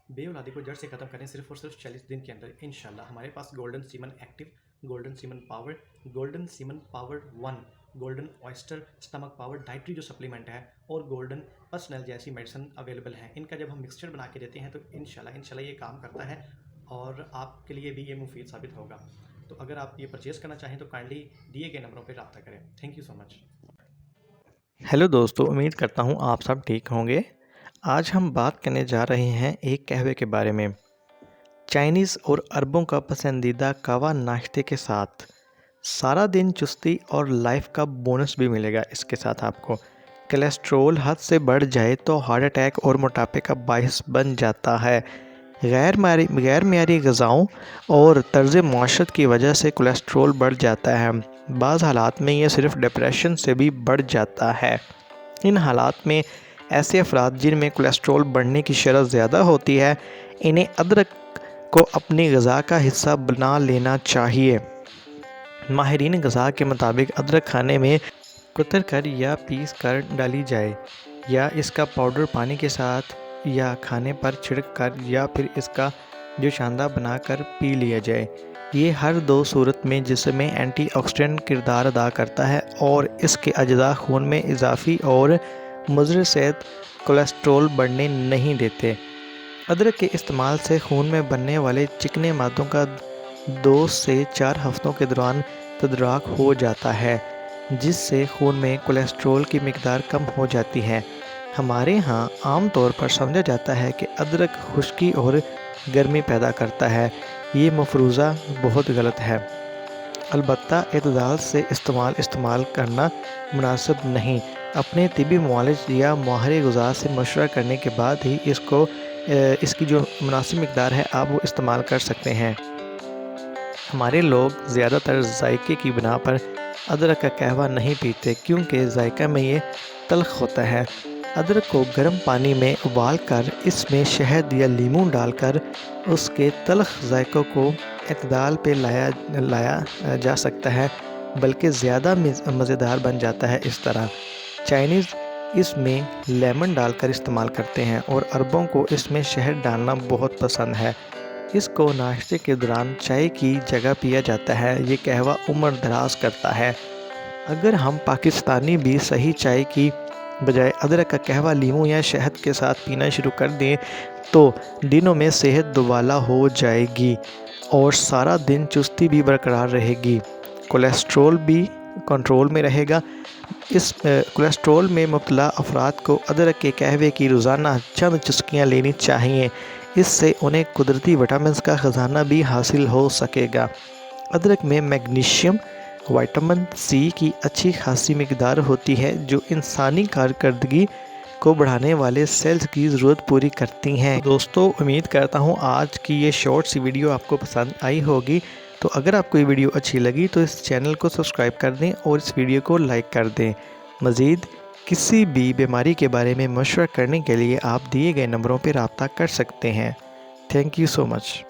بے اولادی کو جڑ سے ختم کریں صرف اور صرف 40 دن کے اندر انشاءاللہ۔ ہمارے پاس golden semen active, golden semen power, golden semen power 1، golden oyster stomach power dietary جو سپلیمنٹ ہے، اور گولڈن پرسنل جیسی میڈیسن اویلیبل ہیں۔ ان کا جب ہم مکسچر بنا کے دیتے ہیں تو انشاءاللہ یہ کام کرتا ہے اور آپ کے لیے بھی یہ مفید ثابت ہوگا۔ تو اگر آپ یہ پرچیز کرنا چاہیں تو کائنڈلی دیے گئے نمبروں پہ رابطہ کریں۔ Thank you so much. Hello دوستو، امید کرتا ہوں آپ سب ٹھیک ہوں گے۔ آج ہم بات کرنے جا رہے ہیں ایک قہوے کے بارے میں۔ چائنیز اور عربوں کا پسندیدہ قہوہ ناشتے کے ساتھ سارا دن چستی اور لائف کا بونس بھی ملے گا۔ اس کے ساتھ آپ کو کولیسٹرول حد سے بڑھ جائے تو ہارٹ اٹیک اور موٹاپے کا باعث بن جاتا ہے۔ غیر معیاری غذاؤں اور طرز معاشرت کی وجہ سے کولیسٹرول بڑھ جاتا ہے۔ بعض حالات میں یہ صرف ڈپریشن سے بھی بڑھ جاتا ہے۔ ان حالات میں ایسے افراد جن میں کولیسٹرول بڑھنے کی شرح زیادہ ہوتی ہے، انہیں ادرک کو اپنی غذا کا حصہ بنا لینا چاہیے۔ ماہرین غذا کے مطابق ادرک کھانے میں کتر کر یا پیس کر ڈالی جائے، یا اس کا پاؤڈر پانی کے ساتھ یا کھانے پر چھڑک کر، یا پھر اس کا جوشاندہ بنا کر پی لیا جائے۔ یہ ہر دو صورت میں جسم میں اینٹی آکسیڈنٹ کردار ادا کرتا ہے اور اس کے اجزاء خون میں اضافی اور مضر صحت کولیسٹرول بڑھنے نہیں دیتے۔ ادرک کے استعمال سے خون میں بننے والے چکنے مادوں کا 2 سے 4 ہفتوں کے دوران تدارک ہو جاتا ہے، جس سے خون میں کولیسٹرول کی مقدار کم ہو جاتی ہے۔ ہمارے ہاں عام طور پر سمجھا جاتا ہے کہ ادرک خشکی اور گرمی پیدا کرتا ہے۔ یہ مفروضہ بہت غلط ہے۔ البتہ اعتدال سے استعمال کرنا مناسب نہیں۔ اپنے طبی معالج یا ماہر غذا سے مشورہ کرنے کے بعد ہی اس کی جو مناسب مقدار ہے آپ وہ استعمال کر سکتے ہیں۔ ہمارے لوگ زیادہ تر ذائقے کی بنا پر ادرک کا قہوہ نہیں پیتے، کیونکہ ذائقہ میں یہ تلخ ہوتا ہے۔ ادرک کو گرم پانی میں ابال کر اس میں شہد یا لیموں ڈال کر اس کے تلخ ذائقوں کو اعتدال پہ لایا جا سکتا ہے، بلکہ زیادہ مزیدار بن جاتا ہے۔ اس طرح چائنیز اس میں لیمن ڈال کر استعمال کرتے ہیں اور عربوں کو اس میں شہد ڈالنا بہت پسند ہے۔ اس کو ناشتے کے دوران چائے کی جگہ پیا جاتا ہے۔ یہ قہوہ عمر دراز کرتا ہے۔ اگر ہم پاکستانی بھی صحیح چائے کی بجائے ادرک کا قہوہ لیموں یا شہد کے ساتھ پینا شروع کر دیں تو دنوں میں صحت دوبالا ہو جائے گی اور سارا دن چستی بھی برقرار رہے گی، کولیسٹرول بھی کنٹرول میں رہے گا۔ اس کولیسٹرول میں مبتلا افراد کو ادرک کے قہوے کی روزانہ چند چسکیاں لینی چاہیے۔ اس سے انہیں قدرتی وٹامنز کا خزانہ بھی حاصل ہو سکے گا۔ ادرک میں میگنیشیم، وٹامن سی کی اچھی خاصی مقدار ہوتی ہے، جو انسانی کارکردگی کو بڑھانے والے سیلز کی ضرورت پوری کرتی ہیں۔ دوستو، امید کرتا ہوں آج کی یہ شارٹ سی ویڈیو آپ کو پسند آئی ہوگی۔ تو اگر آپ کو یہ ویڈیو اچھی لگی تو اس چینل کو سبسکرائب کر دیں اور اس ویڈیو کو لائک کر دیں۔ مزید کسی بھی بیماری کے بارے میں مشورہ کرنے کے لیے آپ دیے گئے نمبروں پہ رابطہ کر سکتے ہیں۔ Thank you so much.